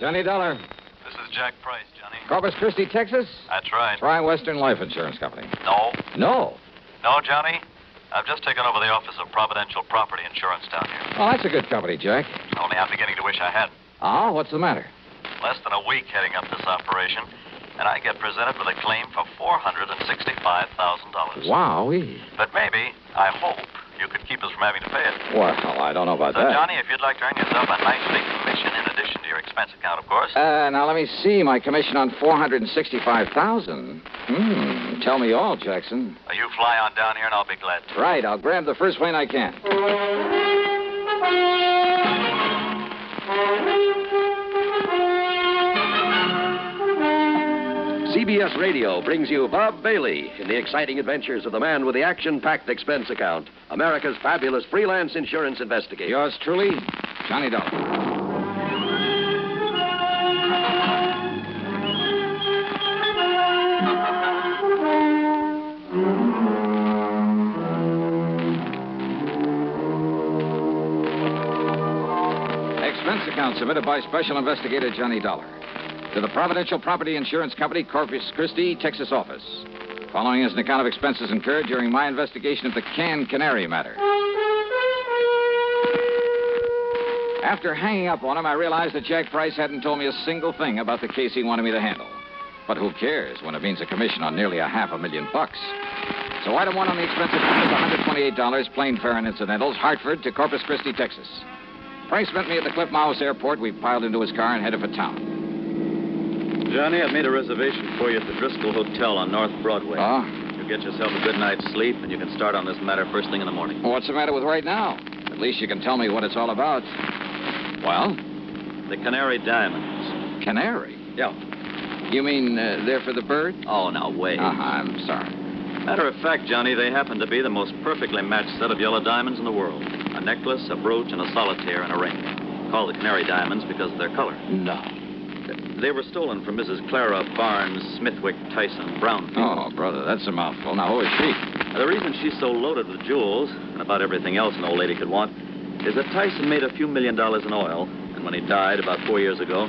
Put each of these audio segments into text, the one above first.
Johnny Dollar. This is Jack Price, Johnny. Corpus Christi, Texas? That's right. Try Western Life Insurance Company. No. No? No, Johnny. I've just taken over the office of Providential Property Insurance down here. Oh, that's a good company, Jack. Only I'm beginning to wish I hadn't. Oh, what's the matter? Less than a week heading up this operation, and I get presented with a claim for $465,000. Wowee. But maybe, I hope, you could keep us from having to pay it. Well, I don't know about So, that. Johnny, if you'd like to earn yourself a nice big commission in addition to your expense account, of course. Now, let me see. My commission on $465,000. Tell me all, Jackson. Well, you fly on down here, and I'll be glad to. Right. I'll grab the first plane I can. CBS Radio brings you Bob Bailey in the exciting adventures of the man with the action-packed expense account, America's fabulous freelance insurance investigator. Yours truly, Johnny Dollar. Expense account submitted by Special Investigator Johnny Dollar to the Providential Property Insurance Company, Corpus Christi, Texas office. Following is an account of expenses incurred during my investigation of the Canary matter. After hanging up on him, I realized that Jack Price hadn't told me a single thing about the case he wanted me to handle. But who cares when it means a commission on nearly $500,000? So item one on the expense account is $128, plain fare and incidentals, Hartford to Corpus Christi, Texas. Price met me at the Cliff Mouse Airport. We piled into his car and headed for town. Johnny, I've made a reservation for you at the Driscoll Hotel on North Broadway. Oh? You get yourself a good night's sleep, and you can start on this matter first thing in the morning. Well, what's the matter with right now? At least you can tell me what it's all about. Well? The Canary Diamonds. Canary? Yeah. You mean they're for the bird? Oh, now, wait. I'm sorry. Matter of fact, Johnny, they happen to be the most perfectly matched set of yellow diamonds in the world. A necklace, a brooch, and a solitaire and a ring. Called the Canary Diamonds because of their color. No. They were stolen from Mrs. Clara Barnes Smithwick Tyson Brownfield. Oh, brother, that's a mouthful. Now, who is she? The reason she's so loaded with jewels, and about everything else an old lady could want, is that Tyson made a few $1 million in oil, and when he died about 4 years ago,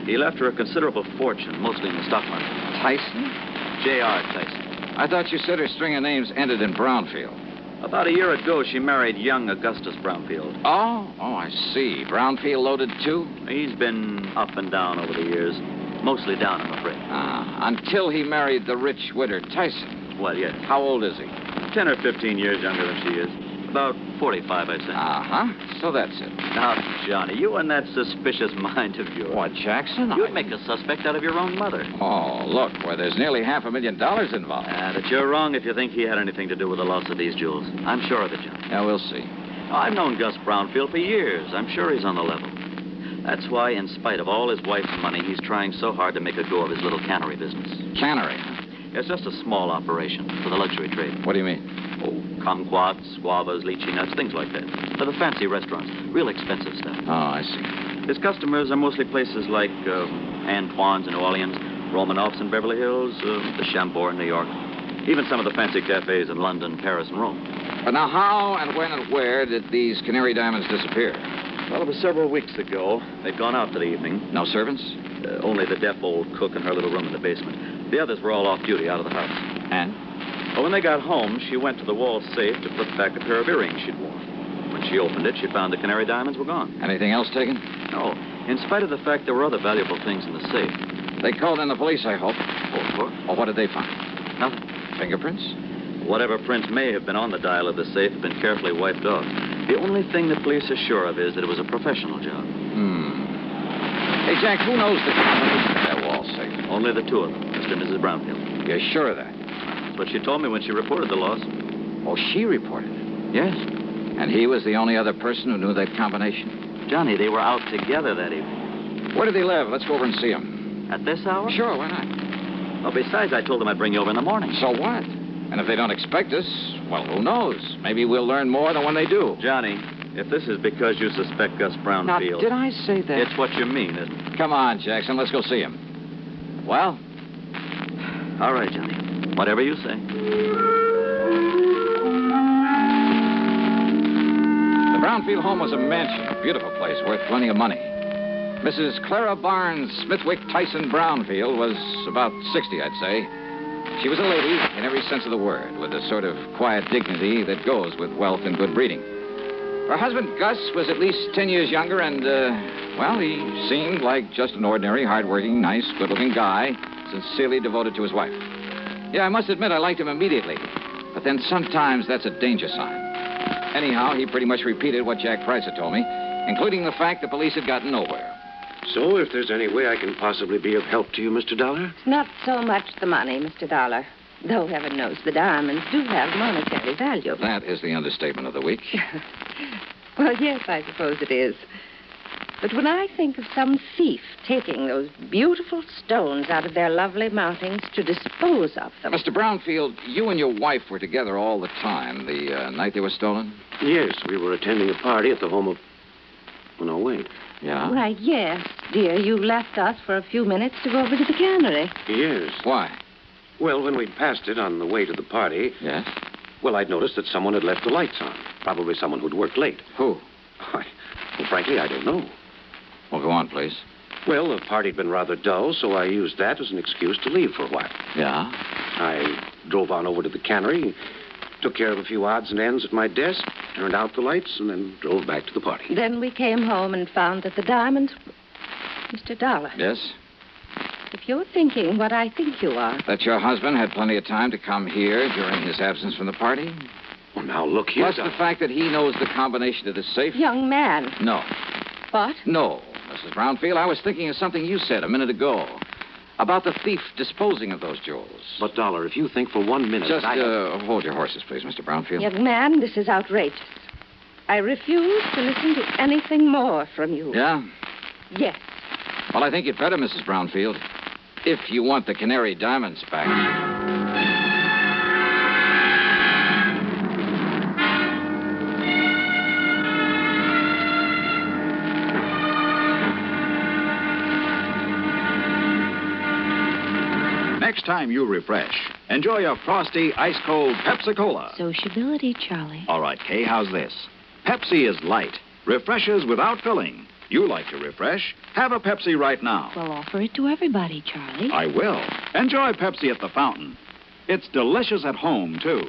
he left her a considerable fortune, mostly in the stock market. Tyson? J.R. Tyson. I thought you said her string of names ended in Brownfield. About a year ago, she married young Augustus Brownfield. Oh, I see. Brownfield loaded, too? He's been up and down over the years. Mostly down, I'm afraid. Until he married the rich widow Tyson. Well, yes. How old is he? 10 or 15 years younger than she is. About 45, I'd say. So that's it. Now, Johnny, you and that suspicious mind of yours. What, Jackson? You'd make a suspect out of your own mother. Oh, look, where there's nearly $500,000 involved. But you're wrong if you think he had anything to do with the loss of these jewels. I'm sure of it, Johnny. Yeah, we'll see. I've known Gus Brownfield for years. I'm sure he's on the level. That's why, in spite of all his wife's money, he's trying so hard to make a go of his little cannery business. Cannery? It's just a small operation for the luxury trade. What do you mean? Oh, kumquats, guavas, lychee nuts, things like that. For the fancy restaurants. Real expensive stuff. Oh, I see. His customers are mostly places like Antoine's in New Orleans, Romanoff's in Beverly Hills, the Chambord in New York. Even some of the fancy cafes in London, Paris, and Rome. But now, how and when and where did these Canary Diamonds disappear? Well, it was several weeks ago. They'd gone out for the evening. No servants? Only the deaf old cook in her little room in the basement. The others were all off duty out of the house. And? Well, when they got home, she went to the wall safe to put back a pair of earrings she'd worn. When she opened it, she found the Canary Diamonds were gone. Anything else taken? No. In spite of the fact there were other valuable things in the safe. They called in the police, I hope. Oh, of course. Well, what did they find? Nothing. Fingerprints? Whatever prints may have been on the dial of the safe have been carefully wiped off. The only thing the police are sure of is that it was a professional job. Hey, Jack, who knows the combination of that wall safe? Only the two of them, Mr. and Mrs. Brownfield. You're sure of that? That's what she told me when she reported the loss. Oh, she reported it? Yes. And he was the only other person who knew that combination? Johnny, they were out together that evening. Where did they live? Let's go over and see him. At this hour? Sure, why not? Well, besides, I told them I'd bring you over in the morning. So what? And if they don't expect us, well, who knows? Maybe we'll learn more than when they do. Johnny, if this is because you suspect Gus Brownfield... Now, did I say that? It's what you mean, isn't it? Come on, Jackson, let's go see him. Well? All right, Johnny. Whatever you say. The Brownfield home was a mansion, a beautiful place, worth plenty of money. Mrs. Clara Barnes Smithwick Tyson Brownfield was about 60, I'd say. She was a lady in every sense of the word, with a sort of quiet dignity that goes with wealth and good breeding. Her husband, Gus, was at least 10 years younger, and, well, he seemed like just an ordinary, hard-working, nice, good-looking guy, sincerely devoted to his wife. Yeah, I must admit I liked him immediately, but then sometimes that's a danger sign. Anyhow, he pretty much repeated what Jack Price had told me, including the fact the police had gotten nowhere. So, if there's any way I can possibly be of help to you, Mr. Dollar? Not so much the money, Mr. Dollar. Though heaven knows the diamonds do have monetary value. That is the understatement of the week. Well, yes, I suppose it is. But when I think of some thief taking those beautiful stones out of their lovely mountings to dispose of them... Mr. Brownfield, you and your wife were together all the time the night they were stolen? Yes, we were attending a party at the home of... Oh, no, wait. Yeah? Why, yes, dear. You left us for a few minutes to go over to the Canary. Yes. Why? Well, when we'd passed it on the way to the party... Yes? Well, I'd noticed that someone had left the lights on. Probably someone who'd worked late. Who? Well, frankly, I don't know. Well, go on, please. Well, the party'd been rather dull, so I used that as an excuse to leave for a while. Yeah? I drove on over to the Canary, took care of a few odds and ends at my desk, turned out the lights, and then drove back to the party. Then we came home and found that the diamonds... Mr. Dollar. Yes? If you're thinking what I think you are... That your husband had plenty of time to come here during his absence from the party? Well, now, look here, Plus the fact that he knows the combination to the safe? Young man. No. What? No, Mrs. Brownfield. I was thinking of something you said a minute ago. About the thief disposing of those jewels. But, Dollar, if you think for 1 minute... Just hold your horses, please, Mr. Brownfield. Young man, this is outrageous. I refuse to listen to anything more from you. Yeah? Yes. Well, I think you'd better, Mrs. Brownfield. If you want the Canary diamonds back. Next time you refresh, enjoy a frosty, ice-cold Pepsi-Cola. Sociability, Charlie. All right, Kay, how's this? Pepsi is light, refreshes without filling. You like to refresh? Have a Pepsi right now. Well, offer it to everybody, Charlie. I will. Enjoy Pepsi at the fountain. It's delicious at home, too.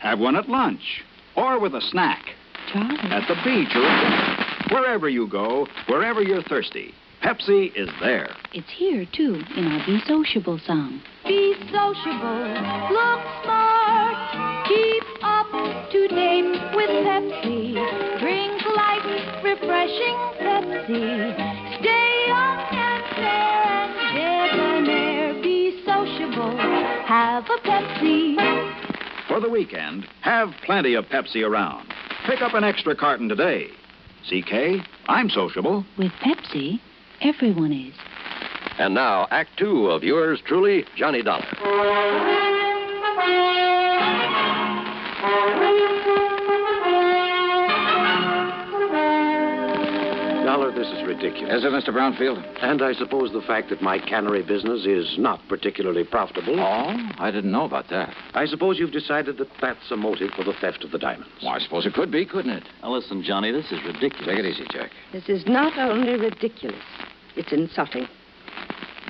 Have one at lunch or with a snack. Charlie. At the beach or at dinner. Wherever you go, wherever you're thirsty, Pepsi is there. It's here, too, in our Be Sociable song. Be sociable, look smart, keep up to date with Pepsi. Drink light, refreshing Pepsi. Stay young and fair and debonair. Be sociable, have a Pepsi. For the weekend, have plenty of Pepsi around. Pick up an extra carton today. CK, I'm sociable. With Pepsi, everyone is. And now, Act Two of yours truly, Johnny Dollar. Dollar, this is ridiculous. Is it, Mr. Brownfield? And I suppose the fact that my cannery business is not particularly profitable. Oh, I didn't know about that. I suppose you've decided that that's a motive for the theft of the diamonds. Well, I suppose it could be, couldn't it? Now, listen, Johnny, this is ridiculous. Take it easy, Jack. This is not only ridiculous, it's insulting.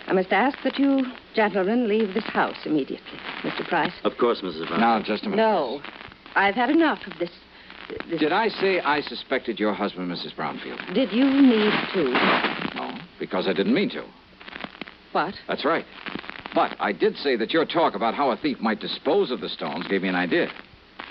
I must ask that you gentlemen leave this house immediately. Mr. Price? Of course, Mrs. Brown. Now, just a minute. No. I've had enough of this. Did I say I suspected your husband, Mrs. Brownfield? Did you need to? No, because I didn't mean to. What? That's right. But I did say that your talk about how a thief might dispose of the stones gave me an idea.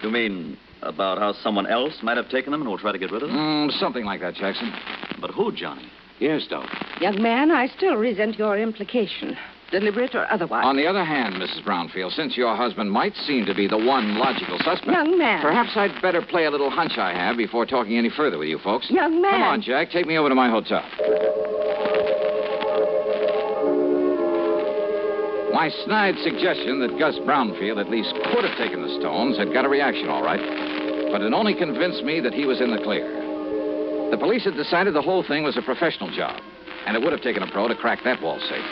You mean about how someone else might have taken them and will try to get rid of them? Something like that, Jackson. But who, Johnny? Yes, Dollar. Young man, I still resent your implication, deliberate or otherwise. On the other hand, Mrs. Brownfield, since your husband might seem to be the one logical suspect... Young man. Perhaps I'd better play a little hunch I have before talking any further with you folks. Young man. Come on, Jack. Take me over to my hotel. My snide suggestion that Gus Brownfield at least could have taken the stones had got a reaction, all right. But it only convinced me that he was in the clear. The police had decided the whole thing was a professional job, and it would have taken a pro to crack that wall safe.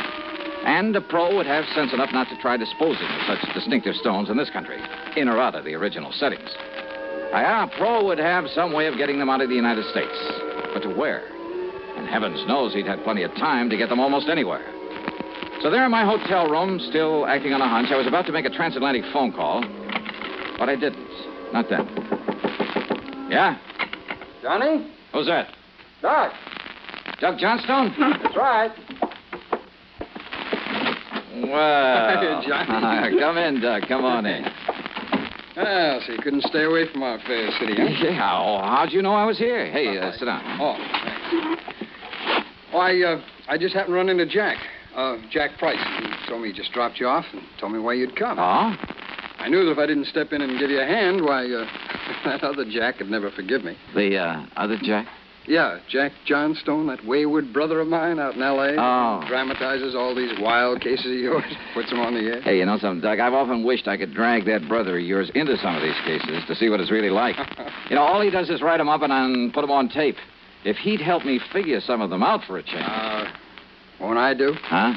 And a pro would have sense enough not to try disposing of such distinctive stones in this country, in or out of the original settings. A pro would have some way of getting them out of the United States. But to where? And heavens knows he'd had plenty of time to get them almost anywhere. So there in my hotel room, still acting on a hunch, I was about to make a transatlantic phone call, but I didn't. Not then. Yeah? Johnny? Who's that? Doc. Doug Johnstone? That's right. Well, Johnny. Come in, Doug. Come on in. Well, so you couldn't stay away from our fair city, huh? Yeah, how'd you know I was here? Hey, sit down. Oh, thanks. Oh, I just happened to run into Jack. Jack Price. He told me he just dropped you off and told me why you'd come. Oh? I knew that if I didn't step in and give you a hand, why, that other Jack would never forgive me. The, other Jack? Yeah, Jack Johnstone, that wayward brother of mine out in L.A. Oh. Dramatizes all these wild cases of yours, puts them on the air. Hey, you know something, Doug? I've often wished I could drag that brother of yours into some of these cases to see what it's really like. You know, all he does is write them up and put them on tape. If he'd help me figure some of them out for a change. Won't I do? Huh?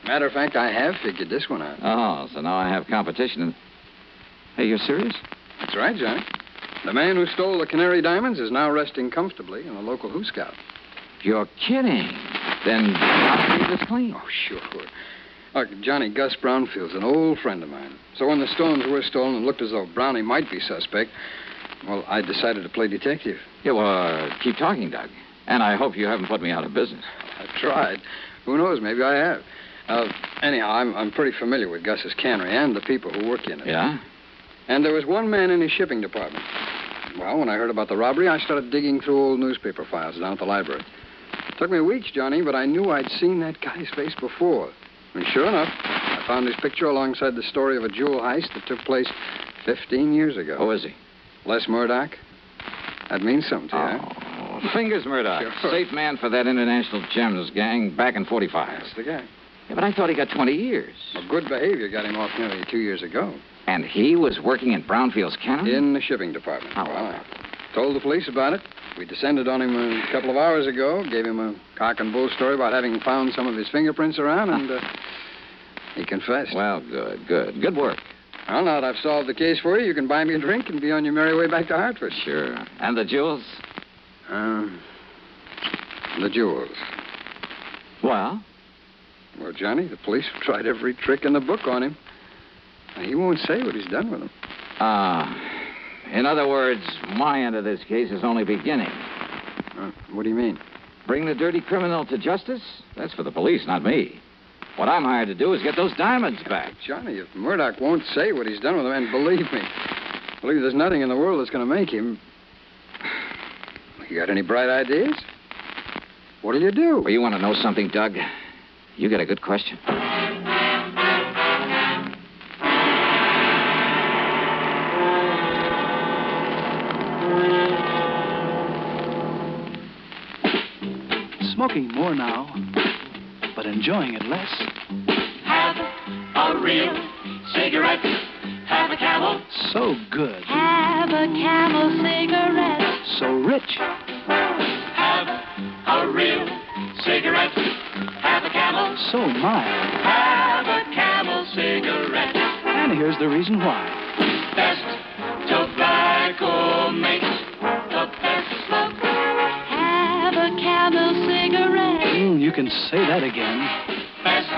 Matter of fact, I have figured this one out. Oh, so now I have competition. Hey, you're serious? That's right, Johnny. The man who stole the Canary diamonds is now resting comfortably in a local Who Scout. You're kidding. Then I'll keep this clean. Oh, sure. Look, Johnny, Gus Brownfield's an old friend of mine. So when the stones were stolen and looked as though Brownie might be suspect, well, I decided to play detective. Yeah, well, keep talking, Doug. And I hope you haven't put me out of business. I've tried. Who knows? Maybe I have. Anyhow, I'm pretty familiar with Gus's cannery and the people who work in it. Yeah? And there was one man in his shipping department. Well, when I heard about the robbery, I started digging through old newspaper files down at the library. It took me weeks, Johnny, but I knew I'd seen that guy's face before. And sure enough, I found his picture alongside the story of a jewel heist that took place 15 years ago. Who is he? Les Murdoch. That means something to you, Oh, Fingers Murdoch. Sure. Safe man for that International Gems gang back in 45. That's the guy. Yeah, but I thought he got 20 years. Well, good behavior got him off nearly 2 years ago. And he was working in Brownfield's cannery? In the shipping department. Oh. Well, I told the police about it. We descended on him a couple of hours ago, gave him a cock and bull story about having found some of his fingerprints around, and he confessed. Well, good. Good work. Well, now that I've solved the case for you, you can buy me a drink and be on your merry way back to Hartford. Sure. And the jewels? The jewels. Well? Well, Johnny, the police have tried every trick in the book on him. He won't say what he's done with them. In other words, my end of this case is only beginning. What do you mean? Bring the dirty criminal to justice? That's for the police, not me. What I'm hired to do is get those diamonds back. Johnny, if Murdoch won't say what he's done with them, and believe me, there's nothing in the world that's going to make him. You got any bright ideas? What'll you do? Well, you want to know something, Doug? You got a good question. Smoking more now, but enjoying it less. Have a real cigarette. Have a Camel. So good. Have a Camel cigarette. So rich. Have a real cigarette. Have a Camel. So mild. Have a Camel cigarette. And here's the reason why. Best tobacco makes the best smoke. Have a Camel cigarette. You can say that again. Best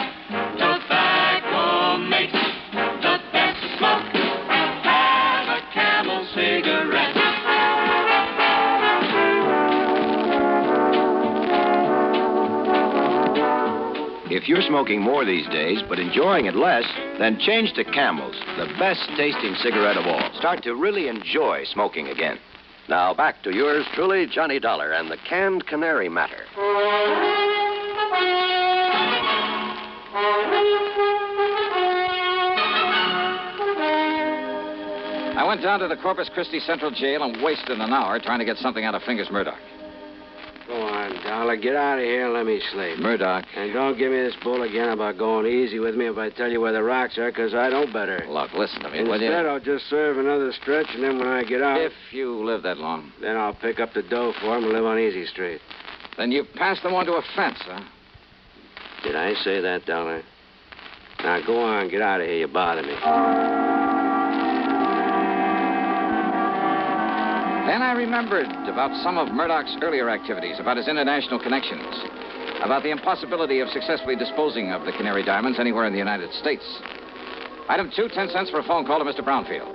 tobacco makes the best smoke. Have a Camel cigarette. If you're smoking more these days, but enjoying it less, then change to Camels, the best-tasting cigarette of all. Start to really enjoy smoking again. Now, back to yours truly, Johnny Dollar, and the canned Canary matter. I went down to the Corpus Christi Central Jail and wasted an hour trying to get something out of Fingers Murdoch. Go on, Dollar. Get out of here and let me sleep. Murdoch. And don't give me this bull again about going easy with me if I tell you where the rocks are, because I know better. Look, listen to me, will you? Instead, I'll just serve another stretch, and then when I get out... If you live that long. Then I'll pick up the dough for him and live on Easy Street. Then you passed them on to a fence, huh? Did I say that, Dollar? Now, go on. Get out of here. You bother me. Then I remembered about some of Murdoch's earlier activities, about his international connections, about the impossibility of successfully disposing of the Canary diamonds anywhere in the United States. Item 2, 10 cents for a phone call to Mr. Brownfield.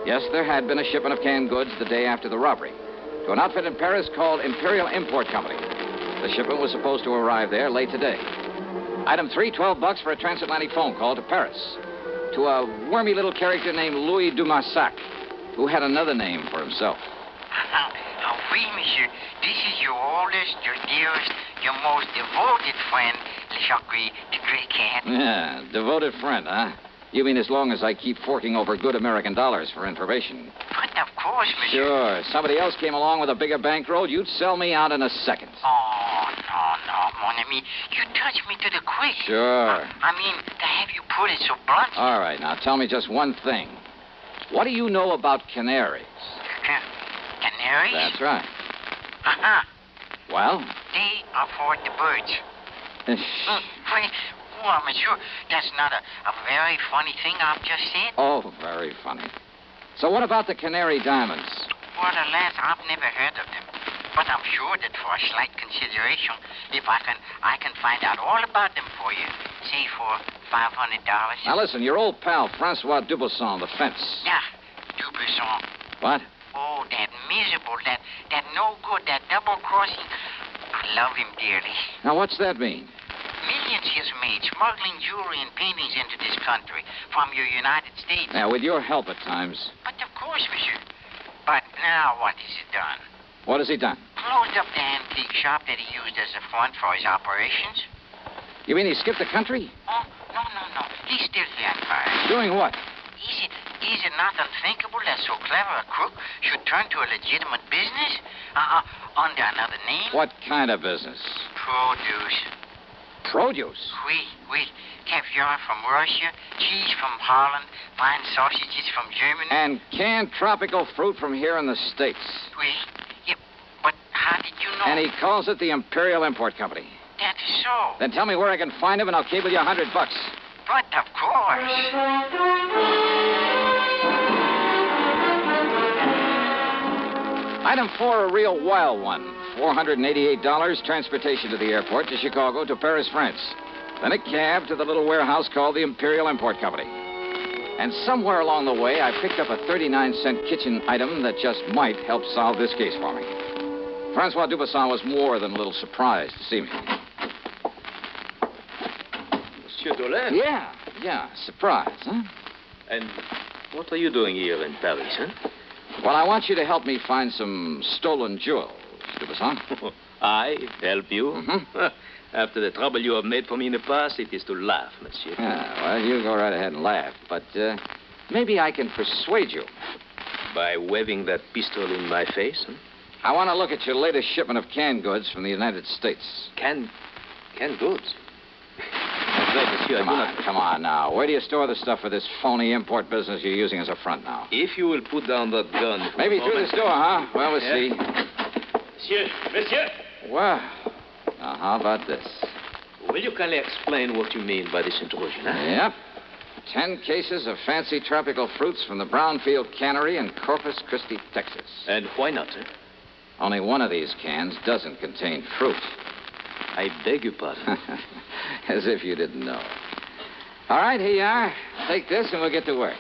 Yes, there had been a shipment of canned goods the day after the robbery to an outfit in Paris called Imperial Import Company. The shipment was supposed to arrive there late today. Item 3, $12 for a transatlantic phone call to Paris to a wormy little character named Louis Dumassac, who had another name for himself. Oui, monsieur. This is your oldest, your dearest, your most devoted friend, Jacques the Great Cat. Yeah, devoted friend, huh? You mean as long as I keep forking over good American dollars for information? But of course, monsieur. Sure. If somebody else came along with a bigger bankroll, you'd sell me out in a second. Oh, no, mon ami. You touched me to the quick. Sure. I mean, to have you put it so bluntly. All right, now tell me just one thing. What do you know about canaries? Canaries? That's right. Uh-huh. Well? They are for the birds. Wait. Well, monsieur, that's not a very funny thing I've just said. Oh, very funny. So what about the Canary diamonds? Well, alas, I've never heard of them. But I'm sure that for a slight consideration, if I can find out all about them for you, say for $500. Now listen, your old pal, Francois Dubuisson, the fence. Yeah, Dubuisson. What? Oh, that miserable, that no good, that double-crossing. I love him dearly. Now what's that mean? Millions he's made smuggling jewelry and paintings into this country from your United States. Yeah, with your help at times. But of course, monsieur. But now what has he done? What has he done? Closed up the antique shop that he used as a front for his operations. You mean he skipped the country? Oh, no. He's still here in Paris. Doing what? Is it not unthinkable that so clever a crook should turn to a legitimate business? Under another name? What kind of business? Produce. Produce? Oui. Caviar from Russia, cheese from Holland, fine sausages from Germany. And canned tropical fruit from here in the States. Oui. Yeah, but how did you know? And he calls it the Imperial Import Company. That is so. Then tell me where I can find him and I'll cable you $100. But of course. Item 4, a real wild one. $488, transportation to the airport, to Chicago, to Paris, France. Then a cab to the little warehouse called the Imperial Import Company. And somewhere along the way, I picked up a 39-cent kitchen item that just might help solve this case for me. Francois Dubuisson was more than a little surprised to see me. Monsieur Dolin? Yeah, surprise, huh? And what are you doing here in Paris, huh? Well, I want you to help me find some stolen jewels, Dubuisson. I help you? Mm-hmm. After the trouble you have made for me in the past, it is to laugh, monsieur. Yeah, well, you go right ahead and laugh, but maybe I can persuade you. By waving that pistol in my face, huh? I want to look at your latest shipment of canned goods from the United States. Canned goods? That's right, monsieur. Come on now. Where do you store the stuff for this phony import business you're using as a front now? If you will put down that gun... Maybe through this door, huh? Well, we'll see. Monsieur! Well, now, how about this? Will you kindly explain what you mean by this intrusion, huh? Yep. 10 cases of fancy tropical fruits from the Brownfield Canary in Corpus Christi, Texas. And why not, sir? Only one of these cans doesn't contain fruit. I beg your pardon. As if you didn't know. All right, here you are. Take this and we'll get to work.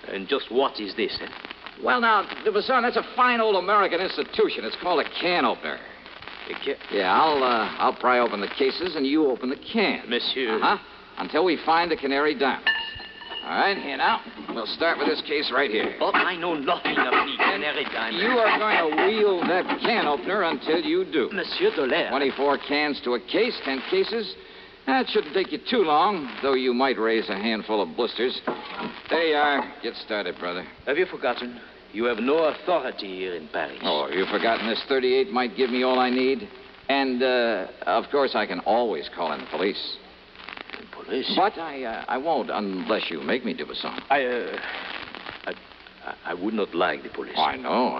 And just what is this, eh? Well, now, Dubuisson, that's a fine old American institution. It's called a can opener. Yeah, I'll pry open the cases and you open the can. Monsieur. Uh-huh. Until we find the Canary diamonds. All right, here now. We'll start with this case right here. But I know nothing of the Canary diamonds. You are going to wield that can opener until you do. Monsieur Dolin. 24 cans to a case, 10 cases. That shouldn't take you too long, though you might raise a handful of blisters. There you are. Get started, brother. Have you forgotten? You have no authority here in Paris. Oh, have you forgotten this 38 might give me all I need? And, of course, I can always call in the police. Police? But I won't unless you make me, Dubuisson. I would not like the police. Oh, I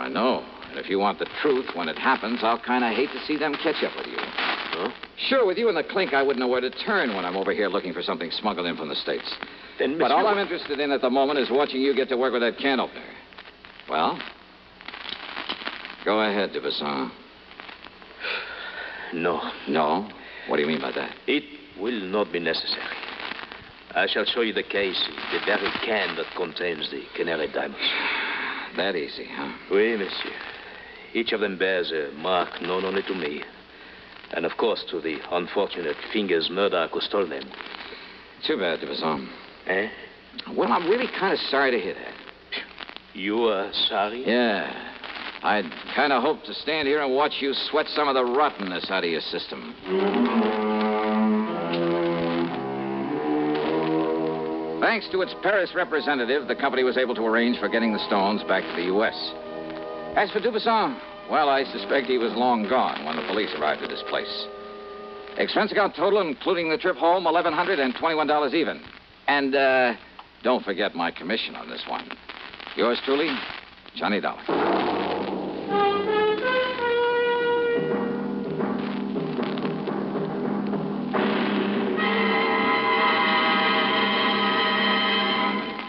know. And if you want the truth when it happens, I'll kind of hate to see them catch up with you. Huh? Sure, with you in the clink, I wouldn't know where to turn when I'm over here looking for something smuggled in from the States. Then, but all I'm interested in at the moment is watching you get to work with that can opener. Well? Go ahead, Dubuisson. No. No? What do you mean by that? It will not be necessary. I shall show you the case, the very can that contains the Canary diamonds. That easy, huh? Oui, monsieur. Each of them bears a mark known only to me. And, of course, to the unfortunate fingers Murdoch who stole them. Too bad, Dubuisson. Eh? Well, I'm really kind of sorry to hear that. You are sorry? Yeah. I'd kind of hoped to stand here and watch you sweat some of the rottenness out of your system. Thanks to its Paris representative, the company was able to arrange for getting the stones back to the U.S. As for Dubuisson, well, I suspect he was long gone when the police arrived at his place. Expense account total, including the trip home, $1,121 even. And, don't forget my commission on this one. Yours truly, Johnny Dollar.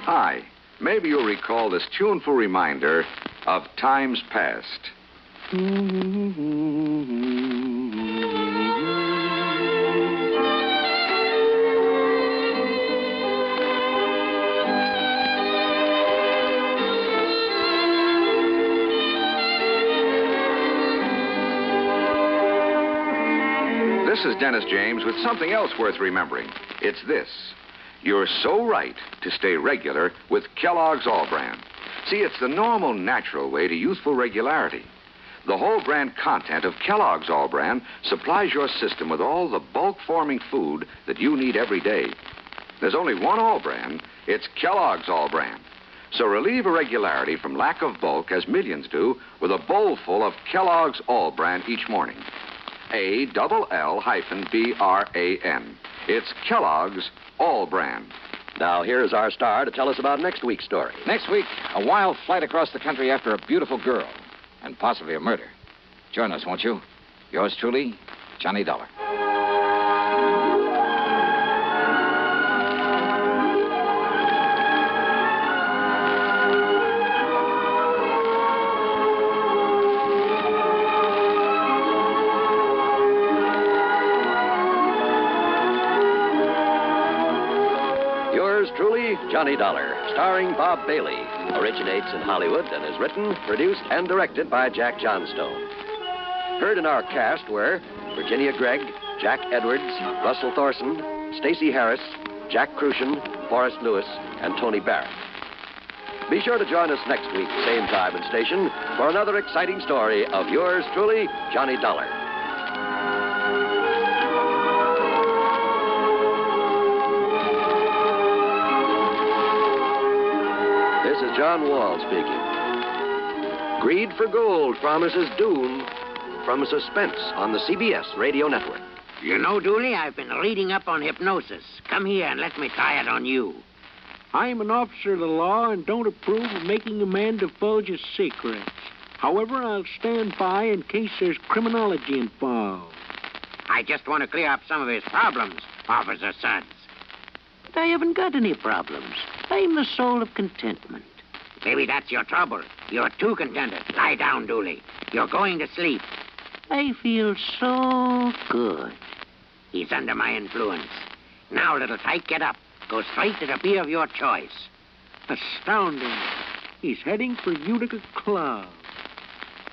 Hi. Maybe you'll recall this tuneful reminder of times past. This is Dennis James with something else worth remembering. It's this. You're so right to stay regular with Kellogg's All Brand. See, it's the normal, natural way to youthful regularity. The whole brand content of Kellogg's All Brand supplies your system with all the bulk-forming food that you need every day. There's only one All Brand. It's Kellogg's All Brand. So relieve irregularity from lack of bulk, as millions do, with a bowl full of Kellogg's All Brand each morning. ALL-BRAN. It's Kellogg's All Brand. Now, here's our star to tell us about next week's story. Next week, a wild flight across the country after a beautiful girl, and possibly a murder. Join us, won't you? Yours truly, Johnny Dollar. Truly, Johnny Dollar, starring Bob Bailey, originates in Hollywood and is written, produced, and directed by Jack Johnstone. Heard in our cast were Virginia Gregg, Jack Edwards, Russell Thorson, Stacey Harris, Jack Crucian, Forrest Lewis, and Tony Barrett. Be sure to join us next week, same time and station, for another exciting story of yours truly, Johnny Dollar. This is John Wall speaking. Greed for gold promises doom from Suspense on the CBS radio network. You know, Dooley, I've been reading up on hypnosis. Come here and let me try it on you. I'm an officer of the law and don't approve of making a man divulge his secrets. However, I'll stand by in case there's criminology involved. I just want to clear up some of his problems, Officer Suggs. But I haven't got any problems. I'm the soul of contentment. Maybe that's your trouble. You're too contented. Lie down, Dooley. You're going to sleep. I feel so good. He's under my influence. Now, little tyke, get up. Go straight to the beer of your choice. Astounding. He's heading for Utica Club.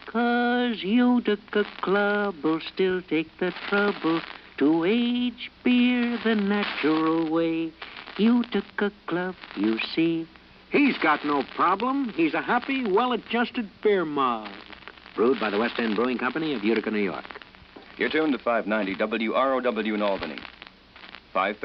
'Cause Utica Club will still take the trouble to age beer the natural way. Utica Club, you see. He's got no problem. He's a happy, well-adjusted beer mug. Brewed by the West End Brewing Company of Utica, New York. You're tuned to 590 WROW in Albany. 5:30.